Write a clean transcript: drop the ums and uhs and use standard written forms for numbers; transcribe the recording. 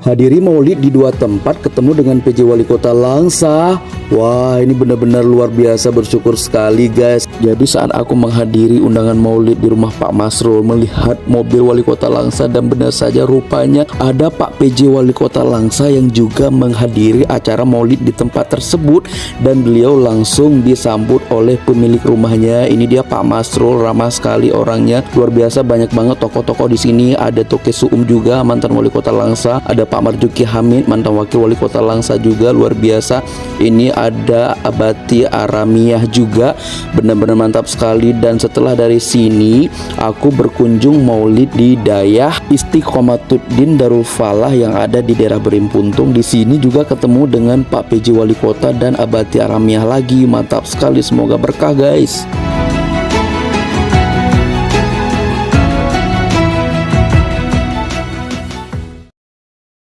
Hadiri maulid di dua tempat, ketemu dengan PJ Wali Kota Langsa. Wah, ini benar-benar luar biasa, bersyukur sekali guys. Jadi saat aku menghadiri undangan maulid di rumah Pak Masrul, melihat mobil Wali Kota Langsa, dan benar saja rupanya ada Pak PJ Wali Kota Langsa yang juga menghadiri acara maulid di tempat tersebut. Dan beliau langsung disambut oleh pemilik rumahnya. Ini dia Pak Masrul, ramah sekali orangnya, luar biasa. Banyak banget tokoh-tokoh di sini. Ada Toke Suum juga, mantan Wali Kota Langsa. Ada Pak Marjuki Hamid, mantan Wakil Wali Kota Langsa juga, luar biasa. Ini ada Abati Aramiah juga, benar-benar mantap sekali. Dan setelah dari sini aku berkunjung maulid di Dayah Istiqomatuddin Darul Falah yang ada di daerah Berimpuntung. Di sini juga ketemu dengan Pak PJ Wali Kota dan Abati Aramiah lagi, mantap sekali. Semoga berkah guys.